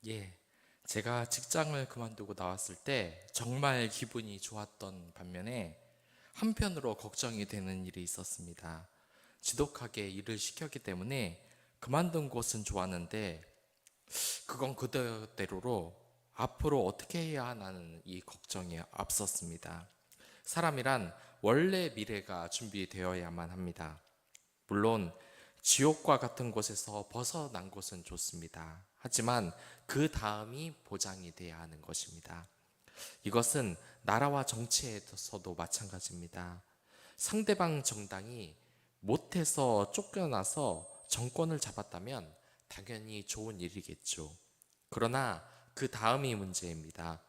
예, 제가 직장을 그만두고 나왔을 때 정말 기분이 좋았던 반면에 한편으로 걱정이 되는 일이 있었습니다. 지독하게 일을 시켰기 때문에 그만둔 곳은 좋았는데 그건 그대로로 앞으로 어떻게 해야 하나는 이 걱정이 앞섰습니다. 사람이란 원래 미래가 준비되어야만 합니다. 물론 지옥과 같은 곳에서 벗어난 곳은 좋습니다. 하지만 그 다음이 보장이 돼야 하는 것입니다. 이것은 나라와 정치에서도 마찬가지입니다. 상대방 정당이 못해서 쫓겨나서 정권을 잡았다면 당연히 좋은 일이겠죠. 그러나 그 다음이 문제입니다.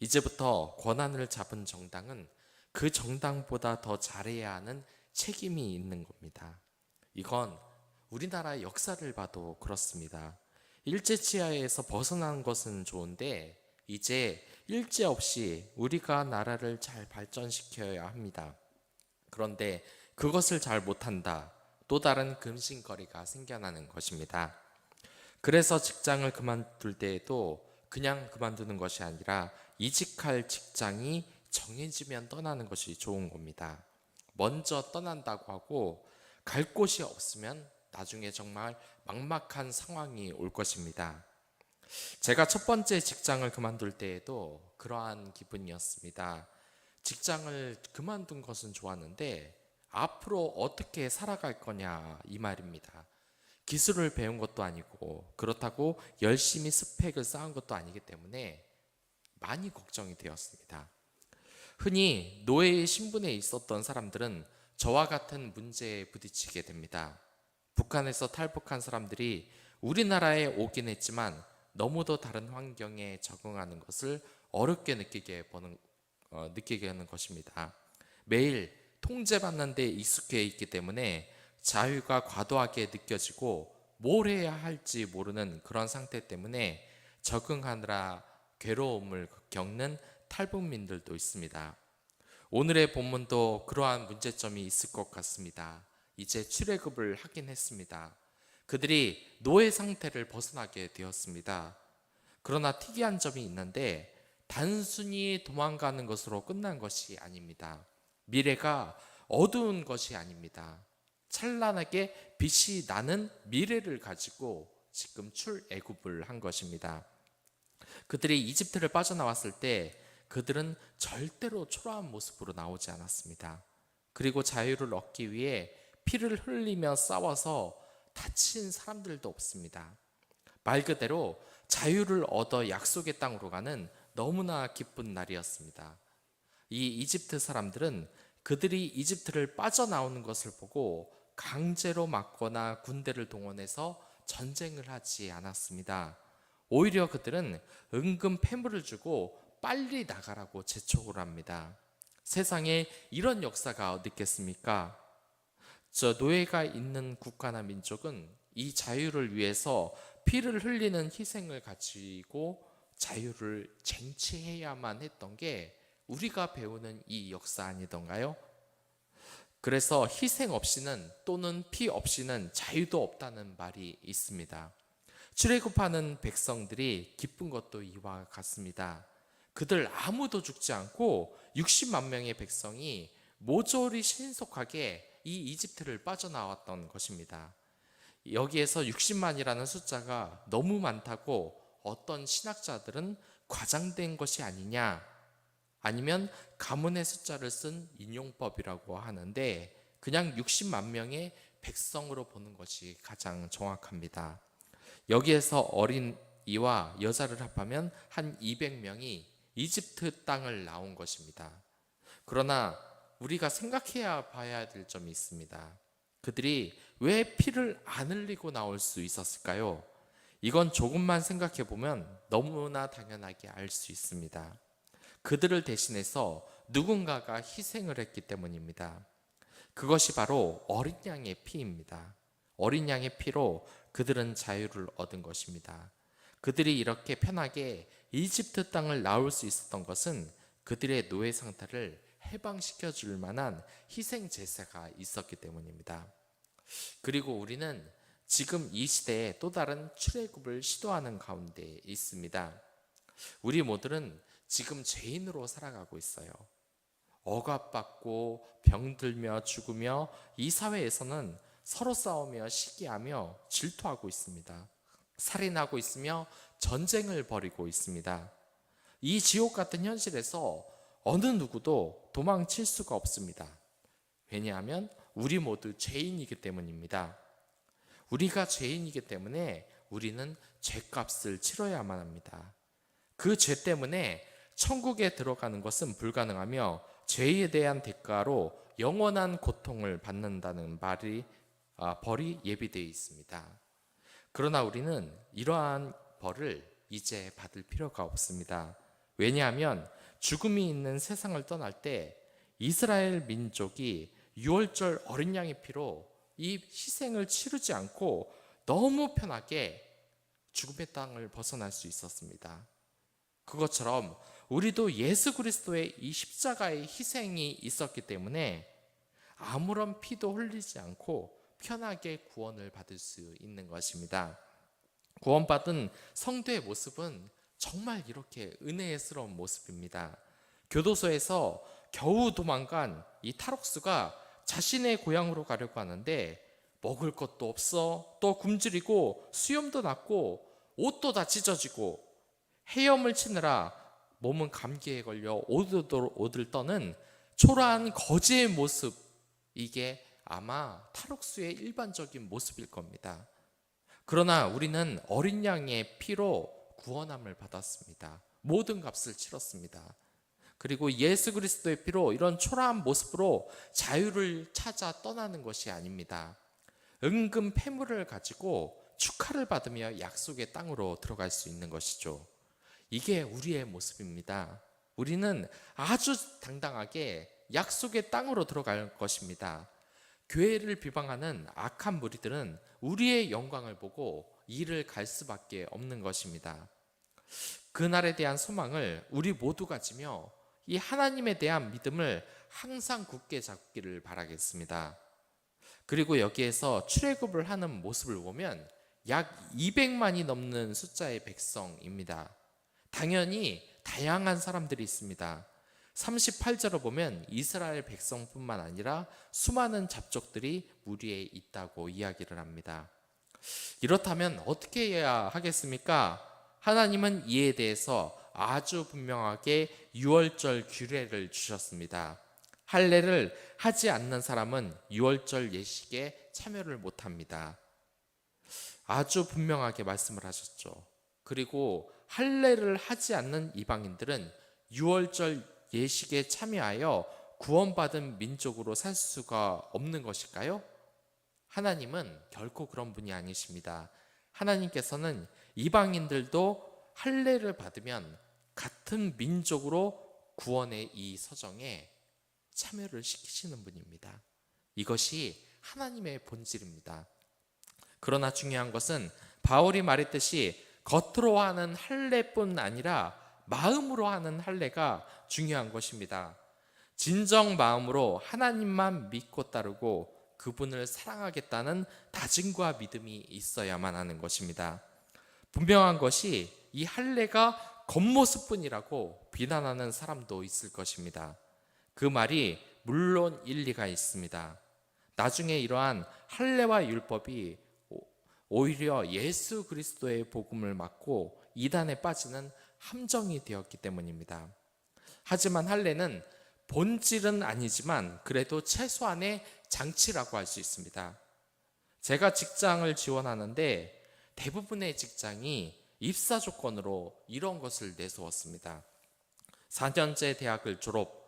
이제부터 권한을 잡은 정당은 그 정당보다 더 잘해야 하는 책임이 있는 겁니다. 이건 우리나라 역사를 봐도 그렇습니다. 일제치하에서 벗어난 것은 좋은데 이제 일제 없이 우리가 나라를 잘 발전시켜야 합니다. 그런데 그것을 잘 못한다. 또 다른 금신거리가 생겨나는 것입니다. 그래서 직장을 그만둘 때에도 그냥 그만두는 것이 아니라 이직할 직장이 정해지면 떠나는 것이 좋은 겁니다. 먼저 떠난다고 하고 갈 곳이 없으면 나중에 정말 막막한 상황이 올 것입니다. 제가 첫 번째 직장을 그만둘 때에도 그러한 기분이었습니다. 직장을 그만둔 것은 좋았는데 앞으로 어떻게 살아갈 거냐 이 말입니다. 기술을 배운 것도 아니고 그렇다고 열심히 스펙을 쌓은 것도 아니기 때문에 많이 걱정이 되었습니다. 흔히 노예의 신분에 있었던 사람들은 저와 같은 문제에 부딪히게 됩니다. 북한에서 탈북한 사람들이 우리나라에 오긴 했지만 너무도 다른 환경에 적응하는 것을 어렵게 느끼게 하는 것입니다. 매일 통제받는 데 익숙해 있기 때문에 자유가 과도하게 느껴지고 뭘 해야 할지 모르는 그런 상태 때문에 적응하느라 괴로움을 겪는 탈북민들도 있습니다. 오늘의 본문도 그러한 문제점이 있을 것 같습니다. 이제 출애굽을 하긴 했습니다. 그들이 노예 상태를 벗어나게 되었습니다. 그러나 특이한 점이 있는데 단순히 도망가는 것으로 끝난 것이 아닙니다. 미래가 어두운 것이 아닙니다. 찬란하게 빛이 나는 미래를 가지고 지금 출애굽을 한 것입니다. 그들이 이집트를 빠져나왔을 때 그들은 절대로 초라한 모습으로 나오지 않았습니다. 그리고 자유를 얻기 위해 피를 흘리며 싸워서 다친 사람들도 없습니다. 말 그대로 자유를 얻어 약속의 땅으로 가는 너무나 기쁜 날이었습니다. 이 이집트 사람들은 그들이 이집트를 빠져나오는 것을 보고 강제로 막거나 군대를 동원해서 전쟁을 하지 않았습니다. 오히려 그들은 은근 패물을 주고 빨리 나가라고 재촉을 합니다. 세상에 이런 역사가 어디 있겠습니까? 저 노예가 있는 국가나 민족은 이 자유를 위해서 피를 흘리는 희생을 가지고 자유를 쟁취해야만 했던 게 우리가 배우는 이 역사 아니던가요? 그래서 희생 없이는 또는 피 없이는 자유도 없다는 말이 있습니다. 출애굽하는 백성들이 기쁜 것도 이와 같습니다. 그들 아무도 죽지 않고 60만 명의 백성이 모조리 신속하게 이 이집트를 빠져나왔던 것입니다. 여기에서 60만이라는 숫자가 너무 많다고 어떤 신학자들은 과장된 것이 아니냐, 아니면 가문의 숫자를 쓴 인용법이라고 하는데 그냥 60만 명의 백성으로 보는 것이 가장 정확합니다. 여기에서 어린이와 여자를 합하면 한 200명이 이집트 땅을 나온 것입니다. 그러나 우리가 생각해야 봐야 될 점이 있습니다. 그들이 왜 피를 안 흘리고 나올 수 있었을까요? 이건 조금만 생각해 보면 너무나 당연하게 알 수 있습니다. 그들을 대신해서 누군가가 희생을 했기 때문입니다. 그것이 바로 어린 양의 피입니다. 어린 양의 피로 그들은 자유를 얻은 것입니다. 그들이 이렇게 편하게 이집트 땅을 나올 수 있었던 것은 그들의 노예 상태를 해방시켜 줄 만한 희생 제사가 있었기 때문입니다. 그리고 우리는 지금 이 시대에 또 다른 출애굽을 시도하는 가운데 있습니다. 우리 모두는 지금 죄인으로 살아가고 있어요. 억압받고 병들며 죽으며 이 사회에서는 서로 싸우며 시기하며 질투하고 있습니다. 살인하고 있으며 전쟁을 벌이고 있습니다. 이 지옥 같은 현실에서 어느 누구도 도망칠 수가 없습니다. 왜냐하면 우리 모두 죄인이기 때문입니다. 우리가 죄인이기 때문에 우리는 죄값을 치러야만 합니다. 그 죄 때문에 천국에 들어가는 것은 불가능하며 죄에 대한 대가로 영원한 고통을 받는다는 벌이 예비되어 있습니다. 그러나 우리는 이러한 벌을 이제 받을 필요가 없습니다. 왜냐하면 죽음이 있는 세상을 떠날 때 이스라엘 민족이 유월절 어린 양의 피로 이 희생을 치르지 않고 너무 편하게 죽음의 땅을 벗어날 수 있었습니다. 그것처럼 우리도 예수 그리스도의 이 십자가의 희생이 있었기 때문에 아무런 피도 흘리지 않고 편하게 구원을 받을 수 있는 것입니다. 구원받은 성도의 모습은 정말 이렇게 은혜스러운 모습입니다. 교도소에서 겨우 도망간 이 탈옥수가 자신의 고향으로 가려고 하는데 먹을 것도 없어, 또 굶주리고 수염도 났고 옷도 다 찢어지고 헤엄을 치느라 몸은 감기에 걸려 오들 떠는 초라한 거지의 모습, 이게 아마 탈옥수의 일반적인 모습일 겁니다. 그러나 우리는 어린 양의 피로 구원함을 받았습니다. 모든 값을 치렀습니다. 그리고 예수 그리스도의 피로 이런 초라한 모습으로 자유를 찾아 떠나는 것이 아닙니다. 은금 폐물을 가지고 축하를 받으며 약속의 땅으로 들어갈 수 있는 것이죠. 이게 우리의 모습입니다. 우리는 아주 당당하게 약속의 땅으로 들어갈 것입니다. 교회를 비방하는 악한 무리들은 우리의 영광을 보고 이를 갈 수밖에 없는 것입니다. 그날에 대한 소망을 우리 모두 가지며 이 하나님에 대한 믿음을 항상 굳게 잡기를 바라겠습니다. 그리고 여기에서 출애굽을 하는 모습을 보면 약 200만이 넘는 숫자의 백성입니다. 당연히 다양한 사람들이 있습니다. 38절을 보면 이스라엘 백성뿐만 아니라 수많은 잡족들이 무리에 있다고 이야기를 합니다. 이렇다면 어떻게 해야 하겠습니까? 하나님은 이에 대해서 아주 분명하게 유월절 규례를 주셨습니다. 할례를 하지 않는 사람은 유월절 예식에 참여를 못합니다. 아주 분명하게 말씀을 하셨죠. 그리고 할례를 하지 않는 이방인들은 유월절 예식에 참여하여 구원받은 민족으로 살 수가 없는 것일까요? 하나님은 결코 그런 분이 아니십니다. 하나님께서는 이방인들도 할례를 받으면 같은 민족으로 구원의 이 서정에 참여를 시키시는 분입니다. 이것이 하나님의 본질입니다. 그러나 중요한 것은 바울이 말했듯이 겉으로 하는 할례뿐 아니라 마음으로 하는 할례가 중요한 것입니다. 진정 마음으로 하나님만 믿고 따르고 그분을 사랑하겠다는 다짐과 믿음이 있어야만 하는 것입니다. 분명한 것이 이 할례가 겉모습뿐이라고 비난하는 사람도 있을 것입니다. 그 말이 물론 일리가 있습니다. 나중에 이러한 할례와 율법이 오히려 예수 그리스도의 복음을 막고 이단에 빠지는 함정이 되었기 때문입니다. 하지만 할례는 본질은 아니지만 그래도 최소한의 장치라고 할 수 있습니다. 제가 직장을 지원하는데 대부분의 직장이 입사 조건으로 이런 것을 내세웠습니다. 4년제 대학을 졸업,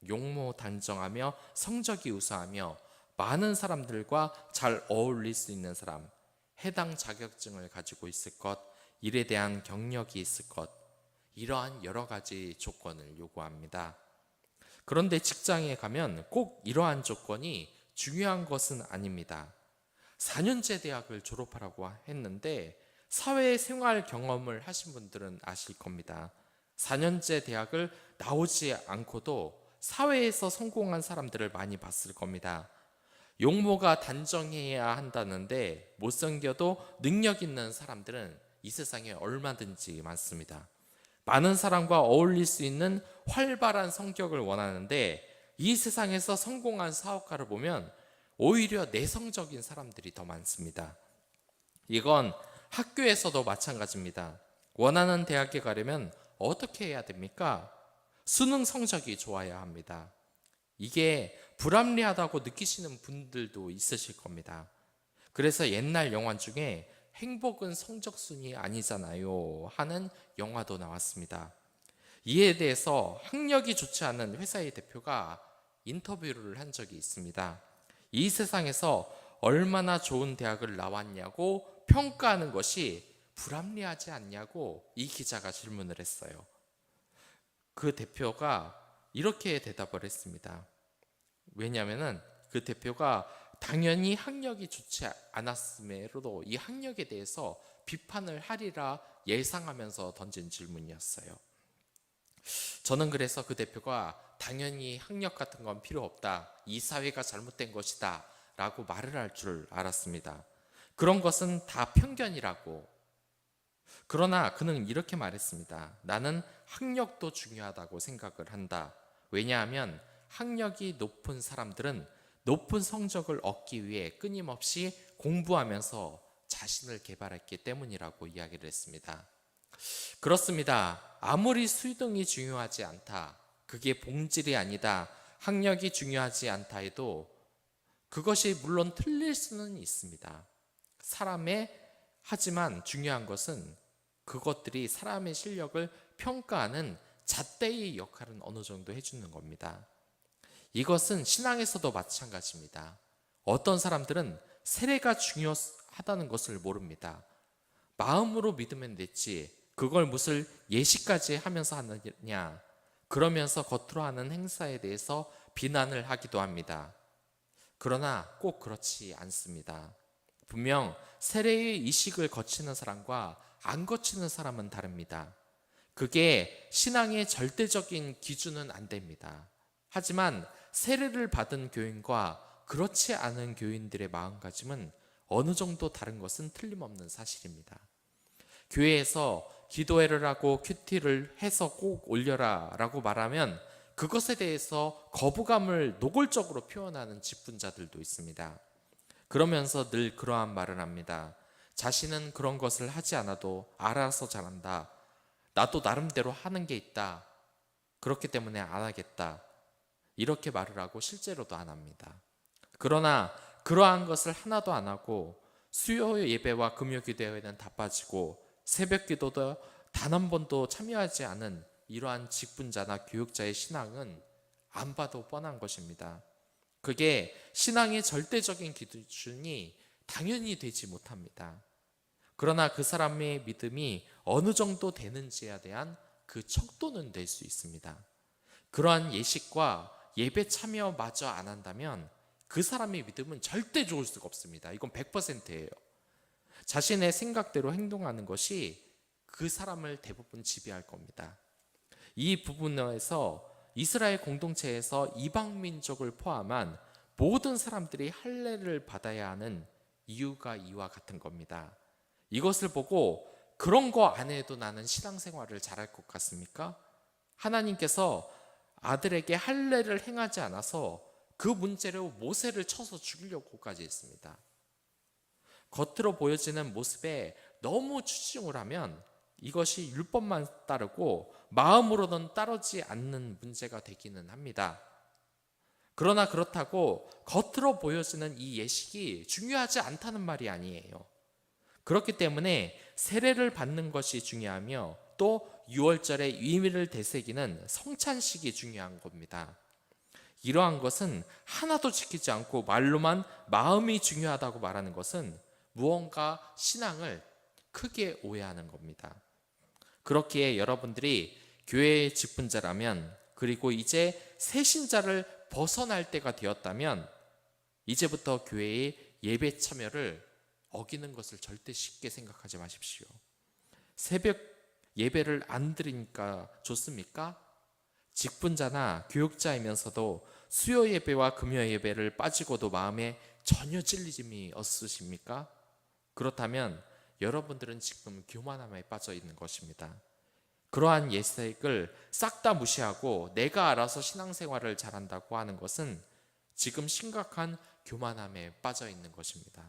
용모 단정하며 성적이 우수하며 많은 사람들과 잘 어울릴 수 있는 사람, 해당 자격증을 가지고 있을 것, 일에 대한 경력이 있을 것, 이러한 여러 가지 조건을 요구합니다. 그런데 직장에 가면 꼭 이러한 조건이 중요한 것은 아닙니다. 4년제 대학을 졸업하라고 했는데 사회생활 경험을 하신 분들은 아실 겁니다. 4년제 대학을 나오지 않고도 사회에서 성공한 사람들을 많이 봤을 겁니다. 용모가 단정해야 한다는데 못 섬겨도 능력 있는 사람들은 이 세상에 얼마든지 많습니다. 많은 사람과 어울릴 수 있는 활발한 성격을 원하는데 이 세상에서 성공한 사업가를 보면 오히려 내성적인 사람들이 더 많습니다. 이건 학교에서도 마찬가지입니다. 원하는 대학에 가려면 어떻게 해야 됩니까? 수능 성적이 좋아야 합니다. 이게 불합리하다고 느끼시는 분들도 있으실 겁니다. 그래서 옛날 영화 중에 행복은 성적순이 아니잖아요 하는 영화도 나왔습니다. 이에 대해서 학력이 좋지 않은 회사의 대표가 인터뷰를 한 적이 있습니다. 이 세상에서 얼마나 좋은 대학을 나왔냐고 평가하는 것이 불합리하지 않냐고 이 기자가 질문을 했어요. 그 대표가 이렇게 대답을 했습니다. 왜냐하면 그 대표가 당연히 학력이 좋지 않았음에도 이 학력에 대해서 비판을 하리라 예상하면서 던진 질문이었어요. 저는 그래서 그 대표가 당연히 학력 같은 건 필요 없다, 이 사회가 잘못된 것이다 라고 말을 할 줄 알았습니다. 그런 것은 다 편견이라고. 그러나 그는 이렇게 말했습니다. 나는 학력도 중요하다고 생각을 한다. 왜냐하면 학력이 높은 사람들은 높은 성적을 얻기 위해 끊임없이 공부하면서 자신을 개발했기 때문이라고 이야기를 했습니다. 그렇습니다. 아무리 수능이 중요하지 않다, 그게 본질이 아니다, 학력이 중요하지 않다 해도 그것이 물론 틀릴 수는 있습니다. 하지만 중요한 것은 그것들이 사람의 실력을 평가하는 잣대의 역할은 어느 정도 해주는 겁니다. 이것은 신앙에서도 마찬가지입니다. 어떤 사람들은 세례가 중요하다는 것을 모릅니다. 마음으로 믿으면 됐지 그걸 무슨 예시까지 하면서 하느냐, 그러면서 겉으로 하는 행사에 대해서 비난을 하기도 합니다. 그러나 꼭 그렇지 않습니다. 분명 세례의 이식을 거치는 사람과 안 거치는 사람은 다릅니다. 그게 신앙의 절대적인 기준은 안 됩니다. 하지만 세례를 받은 교인과 그렇지 않은 교인들의 마음가짐은 어느 정도 다른 것은 틀림없는 사실입니다. 교회에서 기도회를 하고 큐티를 해서 꼭 올려라 라고 말하면 그것에 대해서 거부감을 노골적으로 표현하는 직분자들도 있습니다. 그러면서 늘 그러한 말을 합니다. 자신은 그런 것을 하지 않아도 알아서 잘한다. 나도 나름대로 하는 게 있다. 그렇기 때문에 안 하겠다. 이렇게 말을 하고 실제로도 안 합니다. 그러나 그러한 것을 하나도 안 하고 수요 예배와 금요 기도회는 다 빠지고 새벽 기도도 단 한 번도 참여하지 않은 이러한 직분자나 교육자의 신앙은 안 봐도 뻔한 것입니다. 그게 신앙의 절대적인 기준이 당연히 되지 못합니다. 그러나 그 사람의 믿음이 어느 정도 되는지에 대한 그 척도는 될 수 있습니다. 그러한 예식과 예배 참여마저 안 한다면 그 사람의 믿음은 절대 좋을 수가 없습니다. 이건 100%예요. 자신의 생각대로 행동하는 것이 그 사람을 대부분 지배할 겁니다. 이 부분에서 이스라엘 공동체에서 이방 민족을 포함한 모든 사람들이 할례를 받아야 하는 이유가 이와 같은 겁니다. 이것을 보고 그런 거 안 해도 나는 신앙생활을 잘할 것 같습니까? 하나님께서 아들에게 할례를 행하지 않아서 그 문제로 모세를 쳐서 죽이려고까지 했습니다. 겉으로 보여지는 모습에 너무 추중을 하면 이것이 율법만 따르고 마음으로는 따르지 않는 문제가 되기는 합니다. 그러나 그렇다고 겉으로 보여지는 이 예식이 중요하지 않다는 말이 아니에요. 그렇기 때문에 세례를 받는 것이 중요하며 또 6월절에 의미를 되새기는 성찬식이 중요한 겁니다. 이러한 것은 하나도 지키지 않고 말로만 마음이 중요하다고 말하는 것은 무언가 신앙을 크게 오해하는 겁니다. 그렇기에 여러분들이 교회의 직분자라면, 그리고 이제 새 신자를 벗어날 때가 되었다면 이제부터 교회의 예배 참여를 어기는 것을 절대 쉽게 생각하지 마십시오. 새벽 예배를 안 드리니까 좋습니까? 직분자나 교육자이면서도 수요 예배와 금요 예배를 빠지고도 마음에 전혀 찔림이 없으십니까? 그렇다면 여러분들은 지금 교만함에 빠져 있는 것입니다. 그러한 예색을 싹 다 무시하고 내가 알아서 신앙생활을 잘한다고 하는 것은 지금 심각한 교만함에 빠져 있는 것입니다.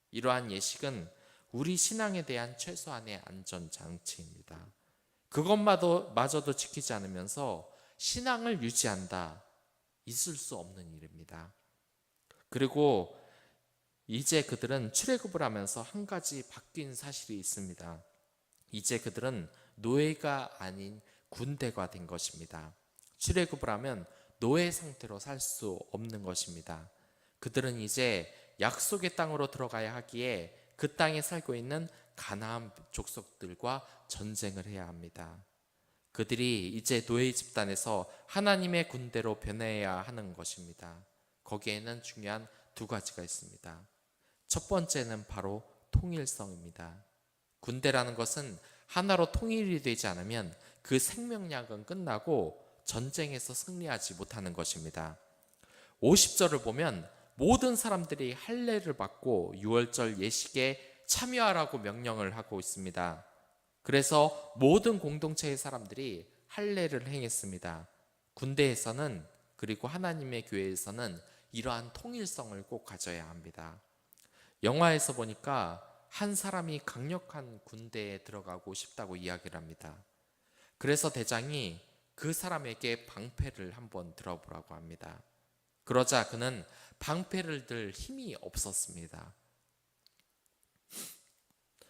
이러한 예식은 우리 신앙에 대한 최소한의 안전장치입니다. 그것마저도 지키지 않으면서 신앙을 유지한다. 있을 수 없는 일입니다. 그리고 이제 그들은 출애굽을 하면서 한 가지 바뀐 사실이 있습니다. 이제 그들은 노예가 아닌 군대가 된 것입니다. 출애굽을 하면 노예 상태로 살 수 없는 것입니다. 그들은 이제 약속의 땅으로 들어가야 하기에 그 땅에 살고 있는 가나안 족속들과 전쟁을 해야 합니다. 그들이 이제 노예 집단에서 하나님의 군대로 변해야 하는 것입니다. 거기에는 중요한 두 가지가 있습니다. 첫 번째는 바로 통일성입니다. 군대라는 것은 하나로 통일이 되지 않으면 그 생명력은 끝나고 전쟁에서 승리하지 못하는 것입니다. 50절을 보면 모든 사람들이 할례를 받고 유월절 예식에 참여하라고 명령을 하고 있습니다. 그래서 모든 공동체의 사람들이 할례를 행했습니다. 군대에서는, 그리고 하나님의 교회에서는 이러한 통일성을 꼭 가져야 합니다. 영화에서 보니까 한 사람이 강력한 군대에 들어가고 싶다고 이야기를 합니다. 그래서 대장이 그 사람에게 방패를 한번 들어보라고 합니다. 그러자 그는 방패를 들 힘이 없었습니다.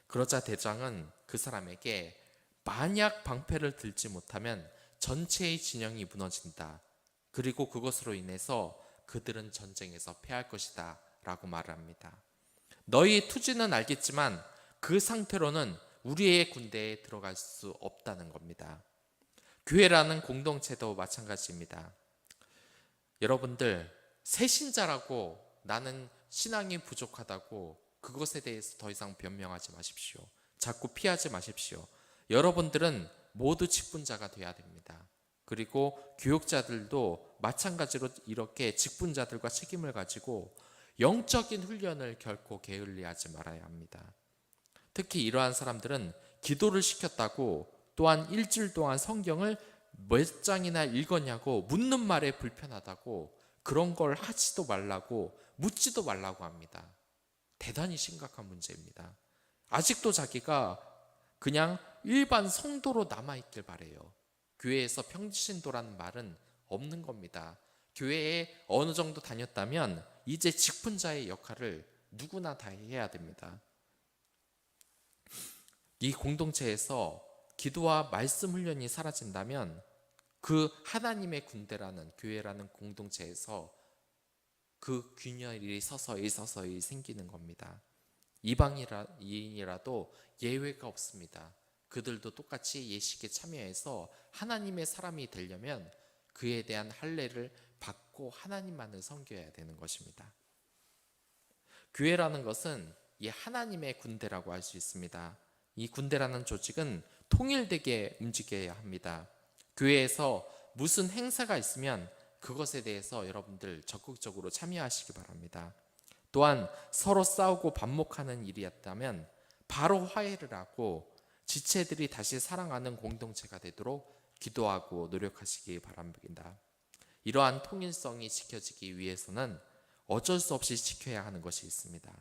그러자 대장은 그 사람에게 만약 방패를 들지 못하면 전체의 진영이 무너진다. 그리고 그것으로 인해서 그들은 전쟁에서 패할 것이다 라고 말을 합니다. 너희 투지는 알겠지만 그 상태로는 우리의 군대에 들어갈 수 없다는 겁니다. 교회라는 공동체도 마찬가지입니다. 여러분들, 새신자라고 나는 신앙이 부족하다고 그것에 대해서 더 이상 변명하지 마십시오. 자꾸 피하지 마십시오. 여러분들은 모두 직분자가 되어야 됩니다. 그리고 교육자들도 마찬가지로 이렇게 직분자들과 책임을 가지고 영적인 훈련을 결코 게을리하지 말아야 합니다. 특히 이러한 사람들은 기도를 시켰다고, 또한 일주일 동안 성경을 몇 장이나 읽었냐고 묻는 말에 불편하다고, 그런 걸 하지도 말라고, 묻지도 말라고 합니다. 대단히 심각한 문제입니다. 아직도 자기가 그냥 일반 성도로 남아있길 바래요. 교회에서 평신도라는 말은 없는 겁니다. 교회에 어느 정도 다녔다면 이제 직분자의 역할을 누구나 다 해야 됩니다. 이 공동체에서 기도와 말씀 훈련이 사라진다면 그 하나님의 군대라는, 교회라는 공동체에서 그 균열이 서서히 생기는 겁니다. 이방인이라도 예외가 없습니다. 그들도 똑같이 예식에 참여해서 하나님의 사람이 되려면 그에 대한 할례를 받고 하나님만을 섬겨야 되는 것입니다. 교회라는 것은 이 하나님의 군대라고 할 수 있습니다. 이 군대라는 조직은 통일되게 움직여야 합니다. 교회에서 무슨 행사가 있으면 그것에 대해서 여러분들 적극적으로 참여하시기 바랍니다. 또한 서로 싸우고 반목하는 일이었다면 바로 화해를 하고 지체들이 다시 사랑하는 공동체가 되도록 기도하고 노력하시기 바랍니다. 이러한 통일성이 지켜지기 위해서는 어쩔 수 없이 지켜야 하는 것이 있습니다.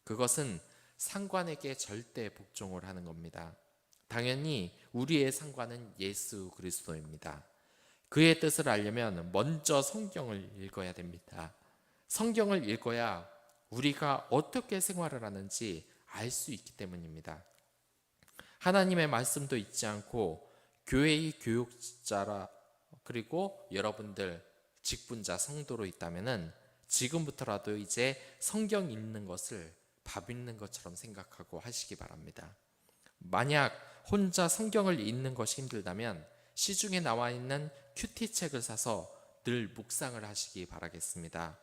그것은 상관에게 절대 복종을 하는 겁니다. 당연히 우리의 상관은 예수 그리스도입니다. 그의 뜻을 알려면 먼저 성경을 읽어야 됩니다. 성경을 읽어야 우리가 어떻게 생활을 하는지 알 수 있기 때문입니다. 하나님의 말씀도 잊지 않고 교회의 교육자라, 그리고 여러분들 직분자 성도로 있다면은 지금부터라도 이제 성경 읽는 것을 밥 읽는 것처럼 생각하고 하시기 바랍니다. 만약 혼자 성경을 읽는 것이 힘들다면 시중에 나와 있는 큐티 책을 사서 늘 묵상을 하시기 바라겠습니다.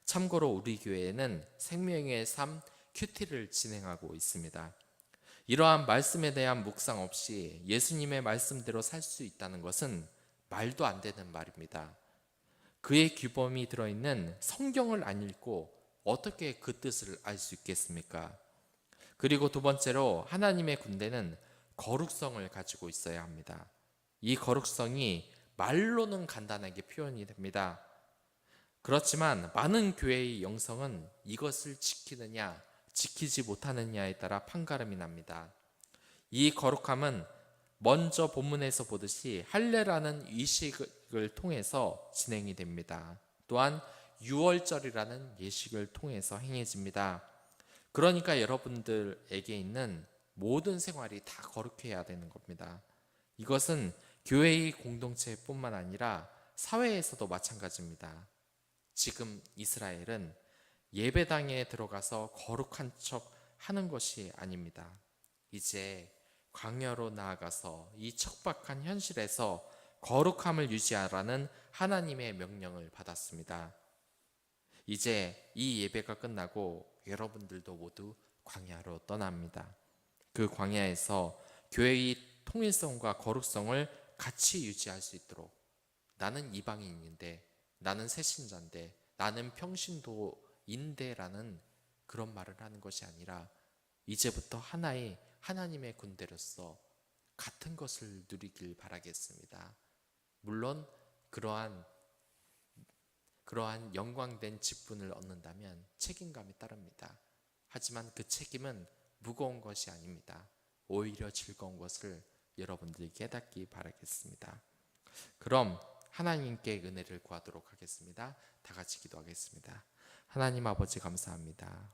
참고로 우리 교회에는 생명의 삶 큐티를 진행하고 있습니다. 이러한 말씀에 대한 묵상 없이 예수님의 말씀대로 살 수 있다는 것은 말도 안 되는 말입니다. 그의 규범이 들어있는 성경을 안 읽고 어떻게 그 뜻을 알 수 있겠습니까? 그리고 두 번째로 하나님의 군대는 거룩성을 가지고 있어야 합니다. 이 거룩성이 말로는 간단하게 표현이 됩니다. 그렇지만 많은 교회의 영성은 이것을 지키느냐, 지키지 못하느냐에 따라 판가름이 납니다. 이 거룩함은 먼저 본문에서 보듯이 할례라는 의식을 통해서 진행이 됩니다. 또한 유월절이라는 예식을 통해서 행해집니다. 그러니까 여러분들에게 있는 모든 생활이 다 거룩해야 되는 겁니다. 이것은 교회의 공동체뿐만 아니라 사회에서도 마찬가지입니다. 지금 이스라엘은 예배당에 들어가서 거룩한 척 하는 것이 아닙니다. 이제 광야로 나아가서 이 척박한 현실에서 거룩함을 유지하라는 하나님의 명령을 받았습니다. 이제 이 예배가 끝나고 여러분들도 모두 광야로 떠납니다. 그 광야에서 교회의 통일성과 거룩성을 같이 유지할 수 있도록, 나는 이방인인데, 나는 새신자인데, 나는 평신도인데 라는 그런 말을 하는 것이 아니라 이제부터 하나의 하나님의 군대로서 같은 것을 누리길 바라겠습니다. 물론 그러한 영광된 직분을 얻는다면 책임감이 따릅니다. 하지만 그 책임은 무거운 것이 아닙니다. 오히려 즐거운 것을 여러분들이 깨닫기 바라겠습니다. 그럼 하나님께 은혜를 구하도록 하겠습니다. 다 같이 기도하겠습니다. 하나님 아버지 감사합니다.